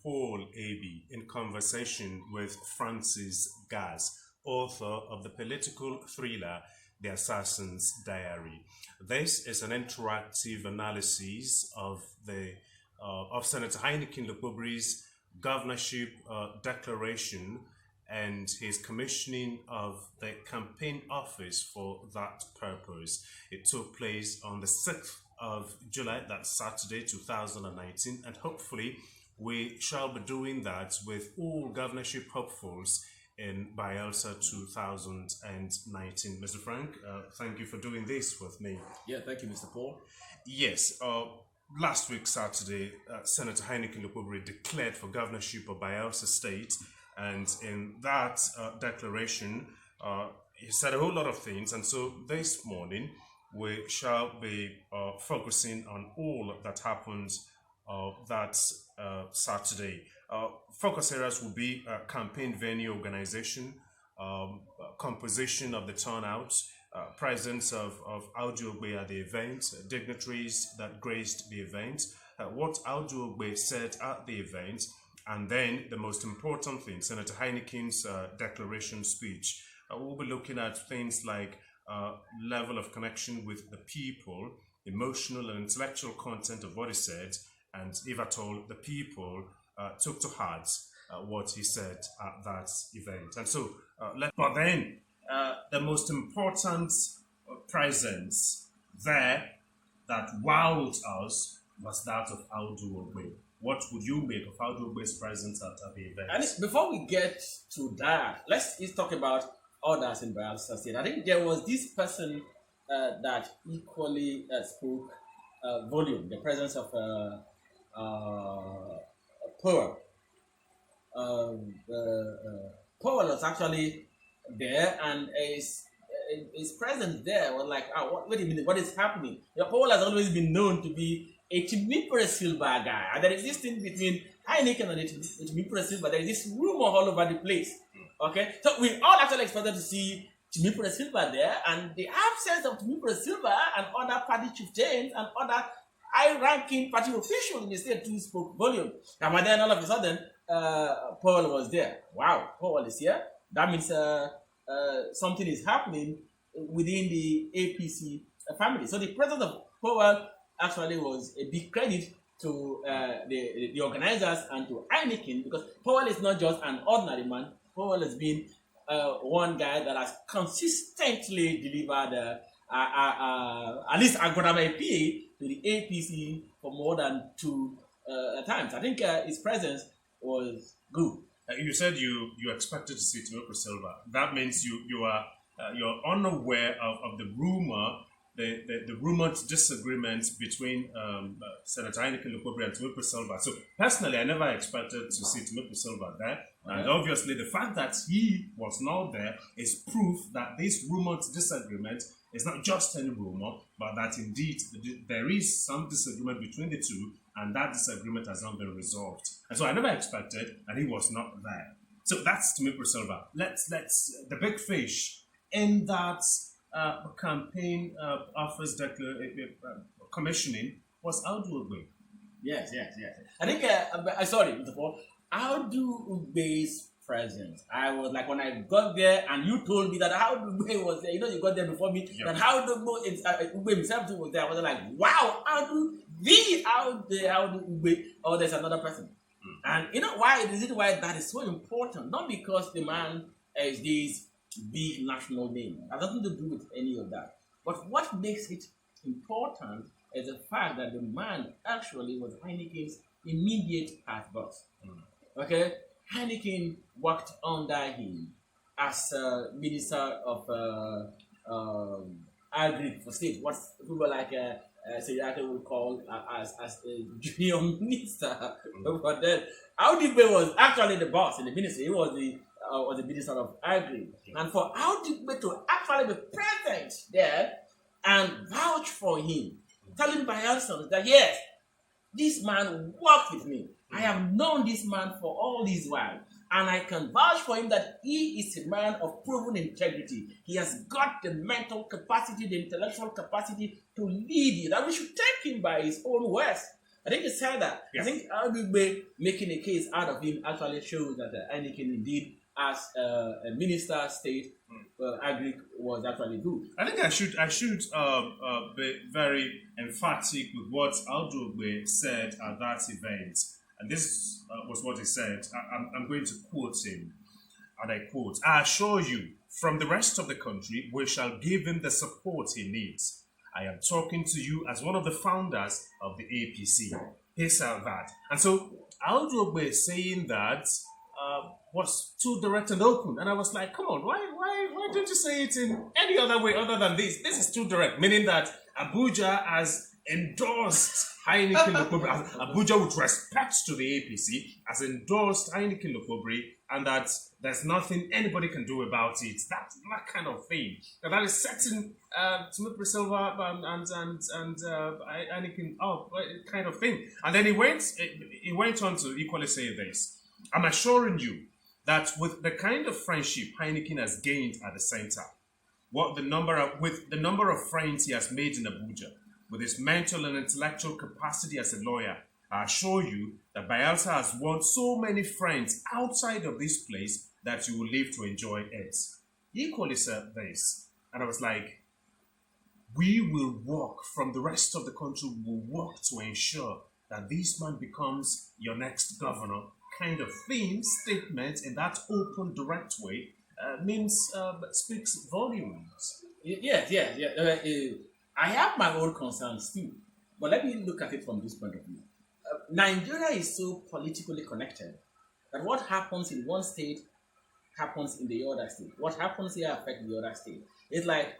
Paul Ebi in conversation with Francis Gas, author of the political thriller The Assassin's Diary. This is an interactive analysis of Senator Heineken Lokpobiri's governorship declaration and his commissioning of the campaign office for that purpose. It took place on the 6th of July, that's Saturday 2019, and hopefully we shall be doing that with all governorship hopefuls in Bayelsa 2019. Mr. Frank, thank you for doing this with me. Yeah, thank you, Mr. Paul. Yes, last week Saturday, Senator Heineken Lokpobiri declared for governorship of Bayelsa State, and in that declaration, he said a whole lot of things, and so this morning we shall be focusing on all that happened that Saturday. Focus areas will be campaign venue organization, composition of the turnout, presence of Audu Ogbe at the event, dignitaries that graced the event, what Audu Ogbe said at the event, and then the most important thing, Senator Heineken's declaration speech. We'll be looking at things like level of connection with the people, emotional and intellectual content of what he said, and if at all the people took to heart what he said at that event. And so, but then the most important presence there that wowed us was that of Audu Ogbe. What would you make of Audu Ogbe's presence at the event? And before we get to that, let's talk about others in Bayelsa State. I think there was this person that equally spoke volume, the presence of Powell. Powell was actually there, and his presence there was like, wait a minute, what is happening? Powell has always been known to be a Timipre Silva guy, and there is this thing between Heineken and Timipre Silva. There is this rumor all over the place. Okay, so we all actually expected to see Timipre Silva there, and the absence of Timipre Silva and other party chieftains and other high-ranking party officials in the state too spoke volume. And then all of a sudden, Paul was there. Wow, Paul is here. That means something is happening within the APC family. So the presence of Paul actually was a big credit to the organizers and to Heineken, because Paul is not just an ordinary man. Paul has been one guy that has consistently delivered at least Agrodama PA to the APC for more than 2 times. I think his presence was good. You said you expected to see Timipre Silva. That means you're unaware of the rumor, the rumored disagreement between Senator Heineken Lokpobiri and Timipre Silva. So personally, I never expected to see Timipre Silva there. And obviously, the fact that he was not there is proof that this rumored disagreement is not just any rumor, but that indeed there is some disagreement between the two, and that disagreement has not been resolved. And so I never expected, and he was not there. So that's Timipre Silva. Let's the big fish in that campaign office commissioning was Audu Ogbe. Yes. I think sorry, Mr. Paul. Audu Ogbe's presence. I was like, when I got there and you told me that Audu Ogbe was there, you got there before me, that Audu Ogbe himself was there. I was like, wow, Audu Ogbe, or there's another person. And you know why? Is it why that is so important? Not because the man is this big national name. It has nothing to do with any of that. But what makes it important is the fact that the man actually was Heineken's immediate path boss. Okay? Heineken worked under him as Minister of Agri for State, what people like Sayaka would call as a junior minister. But then Audu Ogbe was actually the boss in the ministry. He was the Minister of Agri. And for Audu Ogbe to actually be present there and vouch for him, telling Bayelsans that yes, this man worked with me. I have known this man for all this while, and I can vouch for him that he is a man of proven integrity. He has got the mental capacity, the intellectual capacity to lead it, and we should take him by his own words. I think he said that. Yeah. I think Audugbe making a case out of him actually shows that Heineken indeed, as a minister state, agri was actually good. I think I should be very emphatic with what Audugbe said at that event, and this was what he said. I'm going to quote him, and I quote: "I assure you, from the rest of the country, we shall give him the support he needs. I am talking to you as one of the founders of the APC." He said that. And so Audugbe saying that was too direct and open. And I was like, come on, why don't you say it in any other way other than this? This is too direct, meaning that Abuja has endorsed Heineken Lokpobiri. Abuja, with respect to the APC, has endorsed Heineken Lokpobiri, and that there's nothing anybody can do about it. That kind of thing. And that is setting Timothy Silva and Heineken up, kind of thing. And then he went on to equally say this: "I'm assuring you that with the kind of friendship Heineken has gained at the center, with the number of friends he has made in Abuja, with his mental and intellectual capacity as a lawyer, I assure you that Bayelsa has won so many friends outside of this place that you will live to enjoy it." He equally said this, and I was like, we will work, from the rest of the country will work to ensure that this man becomes your next governor, kind of thing, statement in that open, direct way, speaks volumes. Yes. I have my own concerns too, but let me look at it from this point of view. Nigeria is so politically connected that what happens in one state happens in the other state. What happens here affects the other state. It's like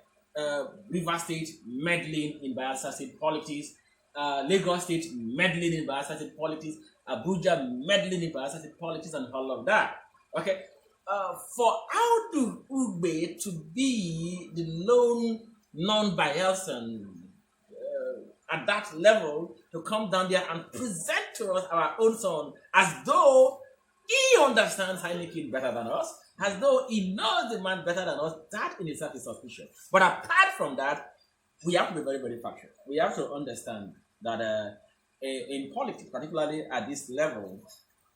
River State meddling in Bayelsa State politics, Lagos State meddling in Bayelsa State politics, Abuja meddling in Bayelsa State politics, and all of that. Okay, for Audugbe to be the lone non-Bayelsan at that level, to come down there and present to us our own son as though he understands Heineken better than us, as though he knows the man better than us, that in itself is suspicious. But apart from that, we have to be very, very factual. We have to understand that in politics, particularly at this level,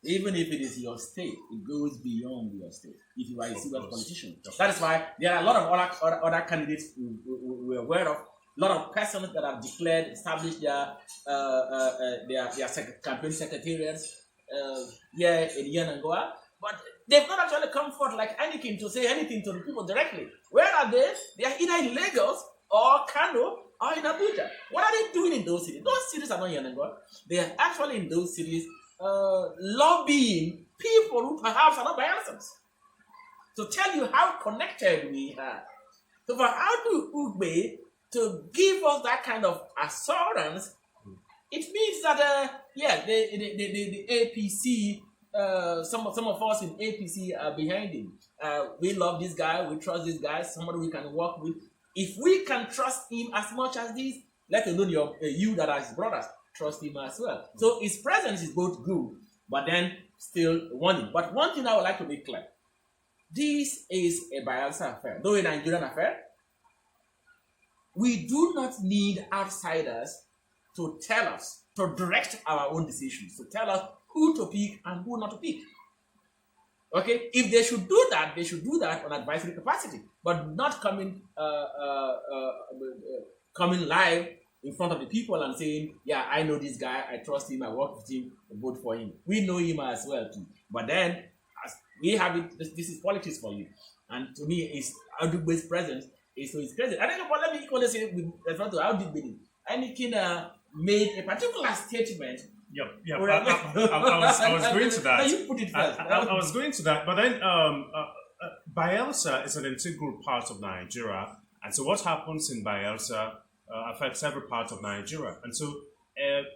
even if it is your state, it goes beyond your state. If you are a serious politician, that is why there are a lot of other candidates we're aware of. A lot of persons that have declared, established their campaign secretariats here in Yanangwa, but they've not actually come forth like Heineken to say anything to the people directly. Where are they? They are either in Lagos or Kano or in Abuja. What are they doing in those cities? Those cities are not Yanangwa. They are actually in those cities lobbying people who perhaps are not Bayelsans. To tell you how connected we are. So for Audugbe to give us that kind of assurance, it means that the APC, some of us in APC are behind him. We love this guy, we trust this guy, somebody we can work with. If we can trust him as much as this, let alone you that are his brothers, trust him as well. So his presence is both good, but then still warning. But one thing I would like to make clear: this is a Bayelsa affair, though a Nigerian affair. We do not need outsiders to tell us, to direct our own decisions, to tell us who to pick and who not to pick. Okay, if they should do that, they should do that on advisory capacity, but not coming live in front of the people and saying, yeah, I know this guy, I trust him, I work with him, I vote for him. We know him as well too. But then, as we have it, this is politics for you. And to me, it's Audugbe's presence is so his presence. I think, but let me equally say with respect to Audugbe, Heineken made a particular statement. I was going to that. No, you put it first. I was going to that, but then Bayelsa is an integral part of Nigeria, and so what happens in Bayelsa affects every part of Nigeria. And so,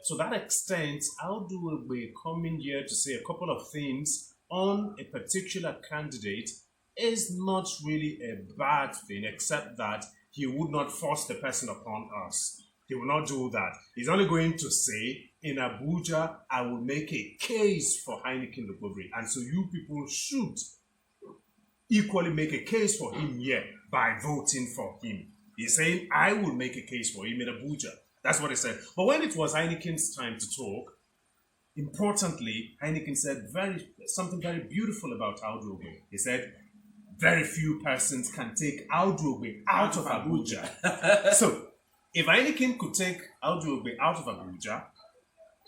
to that extent, Audugbe coming here to say a couple of things on a particular candidate is not really a bad thing, except that he would not force the person upon us. He will not do that. He's only going to say, in Abuja, I will make a case for Heineken Lokpobiri. And so you people should equally make a case for him here by voting for him. He's saying, I will make a case for him in Abuja. That's what he said. But when it was Heineken's time to talk, importantly, Heineken said something very beautiful about Audu Ogbe. He said, very few persons can take Audu Ogbe out of Abuja. So, if Heineken could take Audu Ogbe out of Abuja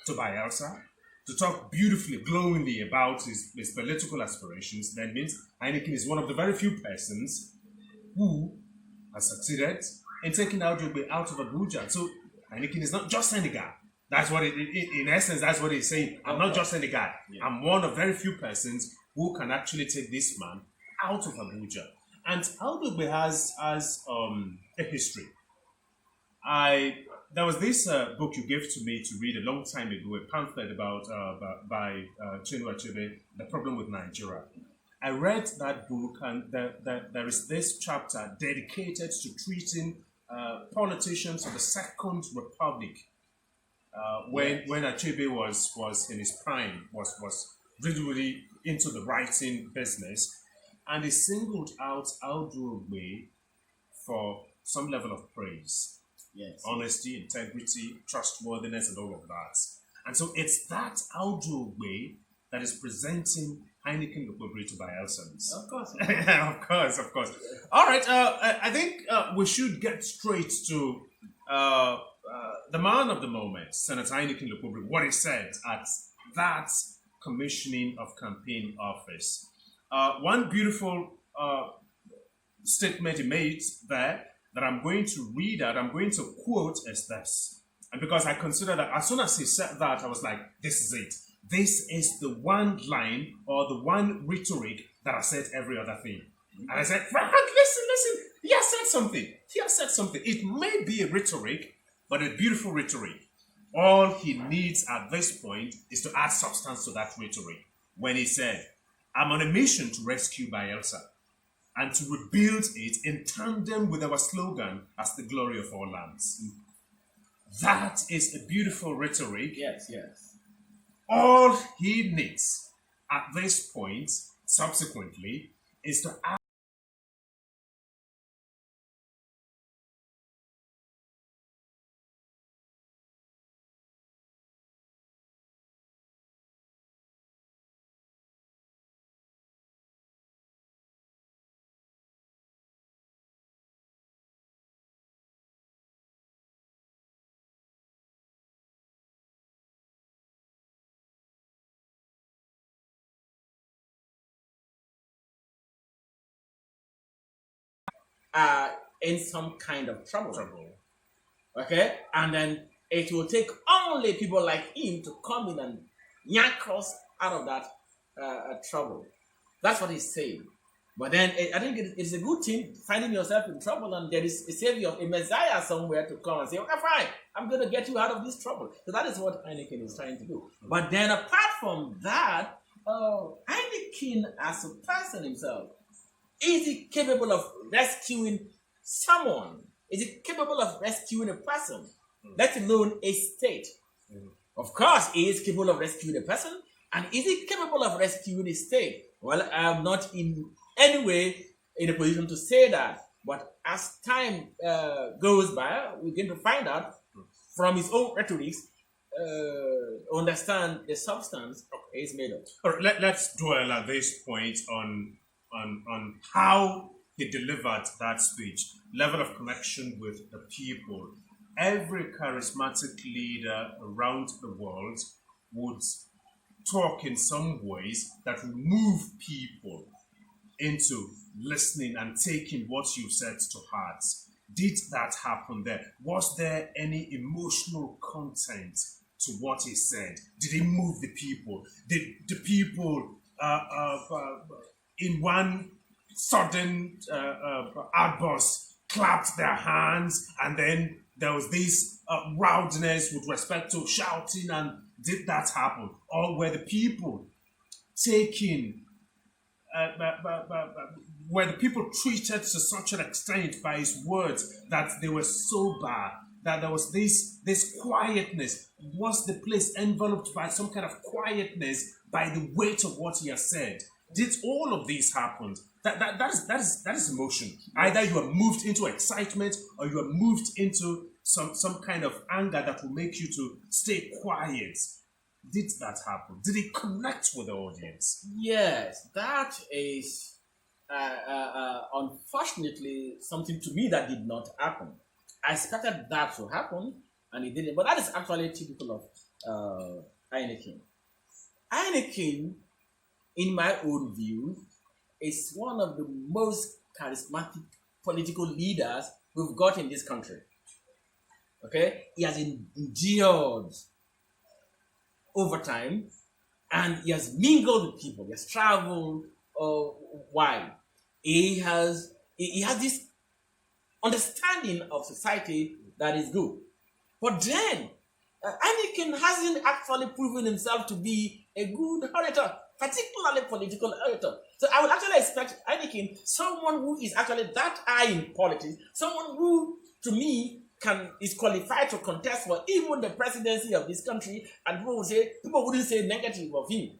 to Bayelsa to talk beautifully, glowingly about his political aspirations, then means Heineken is one of the very few persons who has succeeded in taking Audu Ogbe out of Abuja. So, Heineken is not just any guy. That's what in essence, that's what he's saying. I'm not just any guy. Yeah. I'm one of very few persons who can actually take this man out of Abuja. And Audu Ogbe has a history. There was this book you gave to me to read a long time ago, a pamphlet about by Chinua Achebe, The Problem with Nigeria. I read that book, and there is this chapter dedicated to treating politicians of the Second Republic. When Achebe was in his prime, was really into the writing business, and he singled out Audu Ogbe for some level of praise. Yes. Honesty, integrity, trustworthiness, and all of that. And so it's that Audu Ogbe that is presenting Heineken Lokpobiri to Bayelsans. Of course. Of course. All right, I think we should get straight to the man of the moment, Senator Heineken Lokpobiri, what he said at that commissioning of campaign office. One beautiful statement he made there that I'm going to read out, I'm going to quote is this. And because I consider that as soon as he said that, I was like, this is it. This is the one line or the one rhetoric that has said every other thing. And I said, Frank, listen, he has said something. It may be a rhetoric, but a beautiful rhetoric. All he needs at this point is to add substance to that rhetoric. When he said, I'm on a mission to rescue Bayelsa and to rebuild it in tandem with our slogan as the glory of all lands. That is a beautiful rhetoric. Yes. All he needs at this point, subsequently, is to add in some kind of trouble. Okay? And then it will take only people like him to come in and yank us out of that trouble. That's what he's saying. But then I think it's a good thing finding yourself in trouble, and there is a savior, a messiah somewhere to come and say, okay, fine, I'm going to get you out of this trouble. So that is what Heineken is trying to do. But then apart from that, Heineken as a person himself, is he capable of rescuing someone? Is he capable of rescuing a person, let alone a state? Of course, he is capable of rescuing a person. And is he capable of rescuing a state? Well, I'm not in any way in a position to say that. But as time goes by, we're going to find out from his own rhetorics, understand the substance is made of. All right, let's dwell at this point on how he delivered that speech, level of connection with the people. Every charismatic leader around the world would talk in some ways that will move people into listening and taking what you said to heart. Did that happen there? Was there any emotional content to what he said? Did he move the people? Did the people in one sudden outburst clapped their hands, and then there was this rowdiness with respect to shouting, and did that happen? Or were the people taken, were the people treated to such an extent by his words that they were so bad, that there was this quietness? Was the place enveloped by some kind of quietness by the weight of what he has said? Did all of these happen? That is emotion. Either you are moved into excitement or you are moved into some kind of anger that will make you to stay quiet. Did that happen? Did it connect with the audience? Yes, that is unfortunately something to me that did not happen. I expected that to happen, and it didn't. But that is actually typical of Heineken. Heineken, in my own view, is one of the most charismatic political leaders we've got in this country. Okay, he has endured over time, and he has mingled with people. He has traveled wide. He has this understanding of society that is good. But then, Heineken hasn't actually proven himself to be a good orator, particularly political orator. So I would actually expect Heineken, someone who is actually that high in politics, someone who, to me, is qualified to contest for even the presidency of this country, and people wouldn't say negative of him,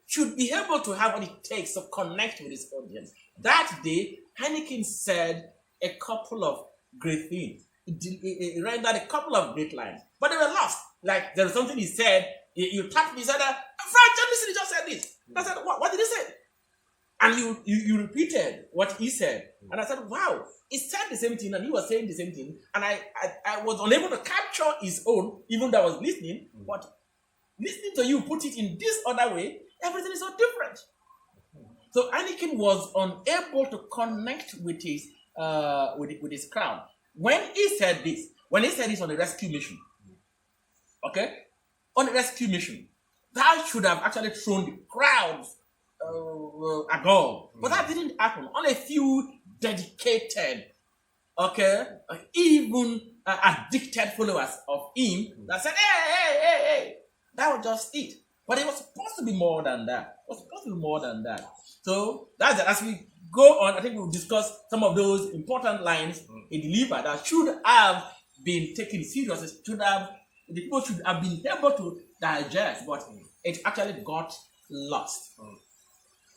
should be able to have what it takes to connect with his audience. That day, Heineken said a couple of great things. He rendered a couple of great lines, but they were lost. Like, there was something he said, you tapped me, he said, Frank, listen, he just said this. I said, what did he say? And you repeated what he said. And I said, wow, he said the same thing, and he was saying the same thing, and I was unable to capture his own, even though I was listening, but listening to you put it in this other way, everything is so different. So Heineken was unable to connect with his crowd. When he said this on a rescue mission, okay, on a rescue mission, that should have actually thrown the crowds agog. But that didn't happen. Only a few dedicated, okay, even addicted followers of him that said, hey, that was just it. But it was supposed to be more than that. So that's it. As we go on, I think we'll discuss some of those important lines in the delivered that should have been taken seriously. The people should have been able to digest, but it actually got lost.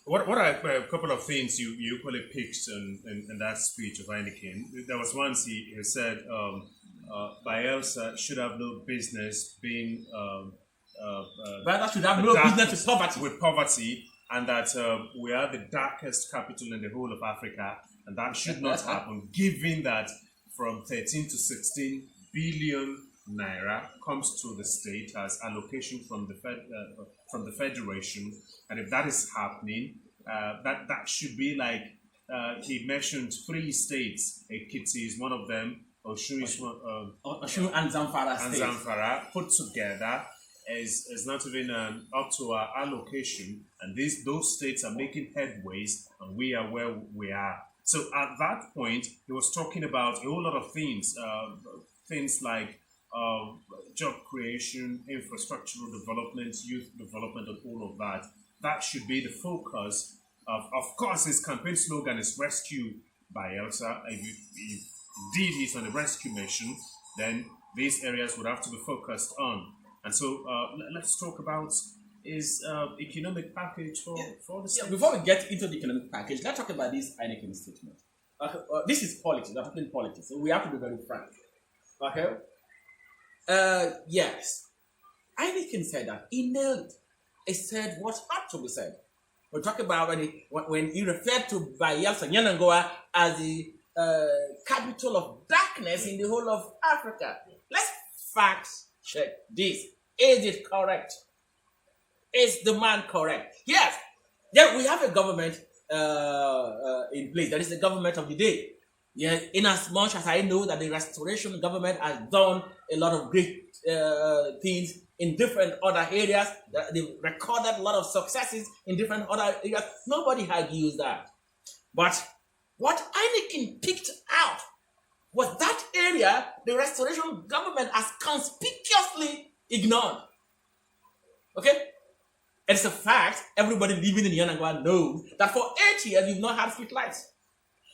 What are a couple of things you equally picked in that speech of Heineken? There was once he said Bayelsa should have no business being Bayelsa should have no business with poverty, and that we are the darkest capital in the whole of Africa, and that should not happen, given that from 13 to 16 billion naira comes to the state as allocation from the federation, and if that is happening, that should be like he mentioned 3 states. Ekiti is one of them. Osun is one. Osun and Zamfara put together is not even up to our allocation, and those states are making headways, and we are where we are. So at that point, he was talking about a whole lot of things, things like job creation, infrastructural development, youth development, and all of that. That should be the focus. Of course, his campaign slogan is "Rescue Bayelsa." If indeed he's on a rescue mission, then these areas would have to be focused on. And so let's talk about his economic package for the state. Yeah, before we get into the economic package, let's talk about this Heineken statement. This is politics. We're talking politics, so we have to be very frank. Okay. Yes, Heineken said that. He nailed it. He said what had to be said. We're talking about when he referred to Bayelsa Nyanangoa as the capital of darkness in the whole of Africa. Let's fact check this. Is it correct? Is the man correct? Yes. Then we have a government in place. That is the government of the day. Yes, in as much as I know that the restoration government has done a lot of great things in different other areas, they've recorded a lot of successes in different other areas. Nobody argues that. But what Heineken picked out was that area the restoration government has conspicuously ignored. Okay? It's a fact. Everybody living in Yanagwa knows that for 8 years we've not had street lights.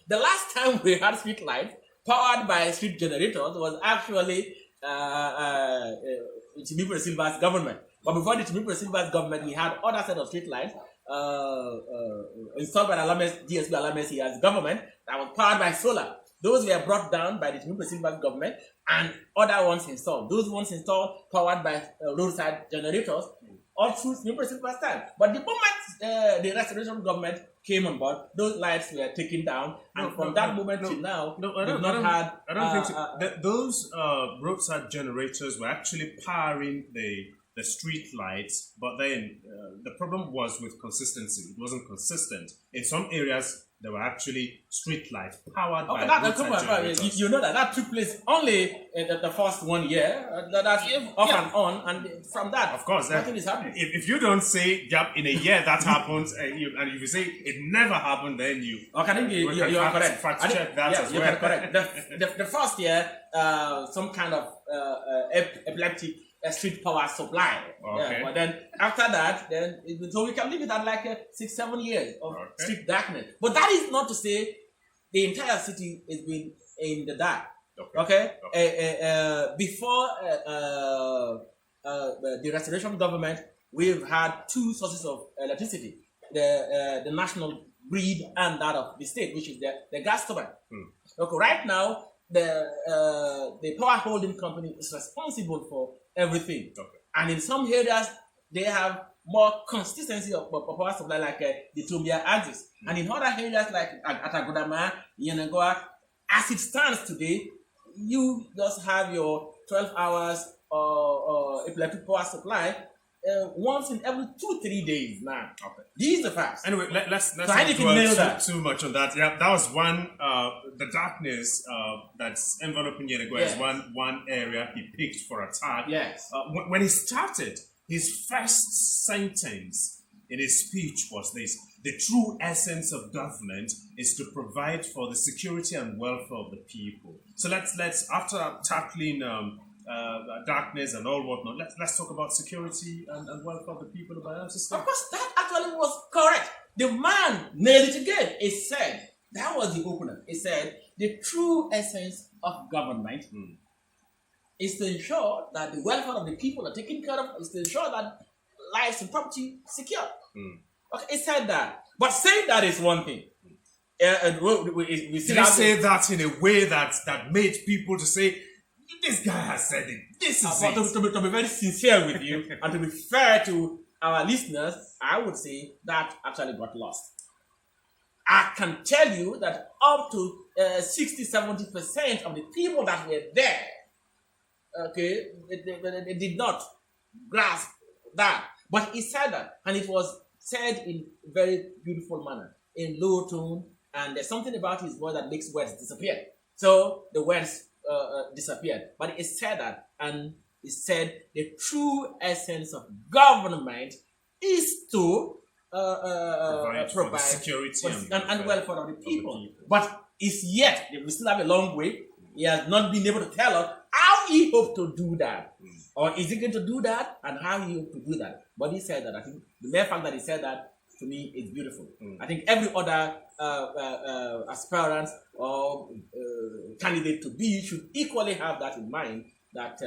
The last time we had street lights powered by street generators was actually Timipre Silva's government. But before the Timipre Silva's government, we had other set of street lights installed by DSP Alamesi's government that was powered by solar. Those were brought down by the Silva government, and other ones installed. Those ones installed powered by roadside generators all through Silva's time. But the moment the restoration government came on board, those lights were taken down, and from that moment to now, I don't think so. Those roadside generators were actually powering the street lights, but then the problem was with consistency. It wasn't consistent. In some areas, there were actually street lights powered by roadside generators. You know that took place only in the first 1 year. That's off and on, and from that, of course, nothing is happening. If you don't say, "Yep, in a year that happens," and if you say it never happened, then you. Okay, I think you are correct. Fact check that as well. You are correct. The first year, some kind of epileptic street power supply. Okay. Yeah, but then after that, so we can live it at like 6-7 years of street darkness. But that is not to say the entire city is being in the dark. Okay. Before the restoration government, we've had two sources of electricity: the national grid and that of the state, which is the gas turbine. Okay. Right now, the power holding company is responsible for everything. Okay. And in some areas, they have more consistency of power supply, like the Tumbia axis. And in other areas, like Atagodama, Yenagoa, as it stands today, you just have your 12 hours electric power supply once in every 2-3 days now. Okay. These are the facts. Anyway, let's not dwell too much on that. Yeah, that was one, the darkness that's enveloping Yenagoa is one area he picked for attack. Yes. When he started, his first sentence in his speech was this: the true essence of government is to provide for the security and welfare of the people. So let's after tackling darkness and all whatnot, let's talk about security and welfare of the people of Bayelsa State. Of course, that actually was correct. The man nailed it again. He said, that was the opener. He said, the true essence of government is to ensure that the welfare of the people are taken care of, is to ensure that lives and property secure. Okay, he said that. But saying that is one thing. Did he say that in a way that made people to say, this guy has said it. This is it. To be very sincere with you and to be fair to our listeners, I would say that actually got lost. I can tell you that up to 60-70% of the people that were there, okay, they did not grasp that. But he said that, and it was said in a very beautiful manner, in low tone, and there's something about his voice that makes words disappear. So the words disappeared. But he said that, and he said the true essence of government is to provide security and welfare of the people. But it's yet, we still have a long way. He has not been able to tell us how he hoped to do that. Or is he going to do that, and how he hoped to do that. But he said that. I think the mere fact that he said that, to me, is beautiful. I think every other aspirant or candidate to be should equally have that in mind, that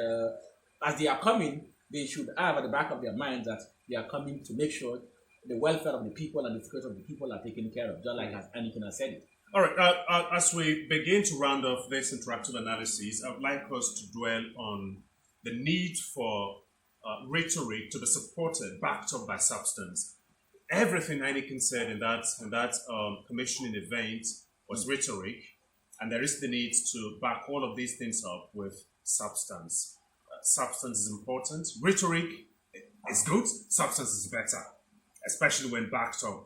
as they are coming, they should have at the back of their mind that they are coming to make sure the welfare of the people and the security of the people are taken care of, just like as Heineken has said it. All right, as we begin to round off this interactive analysis, I would like us to dwell on the need for rhetoric to be supported, backed up by substance. Everything Heineken said in that commissioning event was rhetoric, and there is the need to back all of these things up with substance. Substance is important. Rhetoric is good. Substance is better, especially when backed up.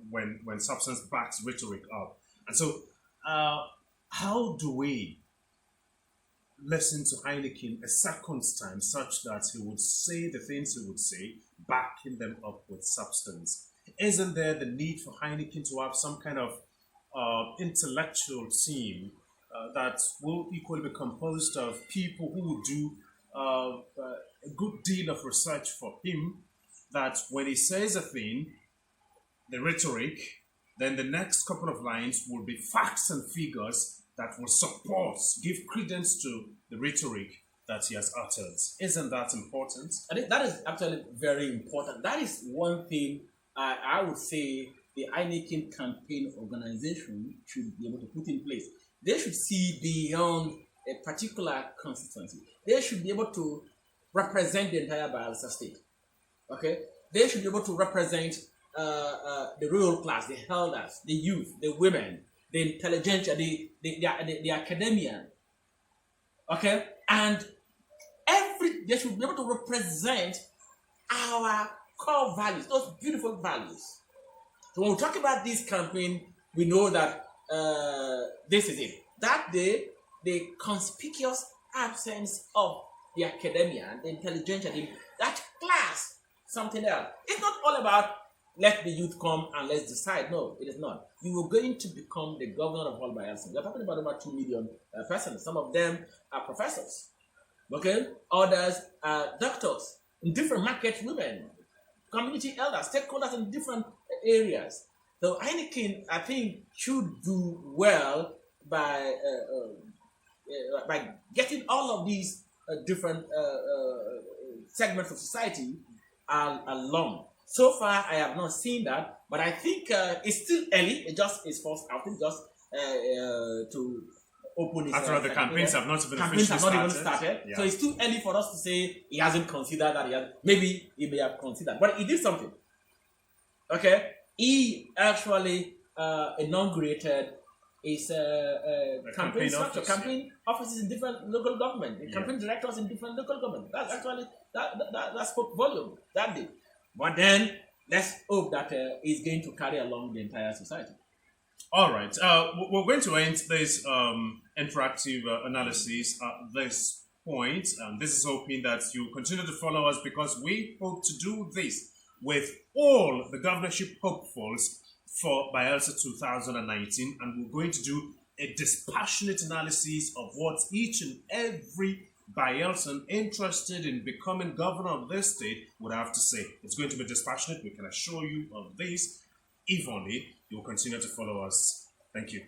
When substance backs rhetoric up. And so, how do we listen to Heineken a second time such that he would say the things he would say, backing them up with substance? Isn't there the need for Heineken to have some kind of intellectual team that will equally be composed of people who will do a good deal of research for him, that when he says a thing, the rhetoric, then the next couple of lines will be facts and figures that will support, give credence to the rhetoric that he has uttered. Isn't that important? I think that is actually very important. That is one thing I would say the Heineken campaign organization should be able to put in place. they should see beyond a particular constituency. They should be able to represent the entire Bayelsa State. Okay? They should be able to represent the rural class, the elders, the youth, the women, the intelligentsia, the academia. Okay? And they should be able to represent our core values, those beautiful values. So when we talk about this campaign, we know that this is it. That day, the conspicuous absence of the academia, the intelligentsia, that class, something else. It's not all about let the youth come and let's decide. No, it is not. You are going to become the governor of all Bayelsans. We're talking about over 2 million persons. Some of them are professors. Okay? Others are doctors in different market women, community elders, stakeholders in different areas. So Heineken, I think, should do well by getting all of these different segments of society along. So far, I have not seen that, but I think it's still early. It just is first outing, just to open his after all, the campaigns have not even started. Yeah. So it's too early for us to say he hasn't considered that. Maybe he may have considered, but he did something. Okay, he actually inaugurated his campaign structure, campaign offices in different local government, campaign directors in different local government. That's actually that spoke volume that day. But then let's hope that he's going to carry along the entire society. All right. We're going to end this interactive analysis at this point. This is hoping that you continue to follow us, because we hope to do this with all the governorship hopefuls for Bayelsa 2019. And we're going to do a dispassionate analysis of what each and every Bayelsan interested in becoming governor of this state would have to say. It's going to be dispassionate. We can assure you of this. If only you'll continue to follow us. Thank you.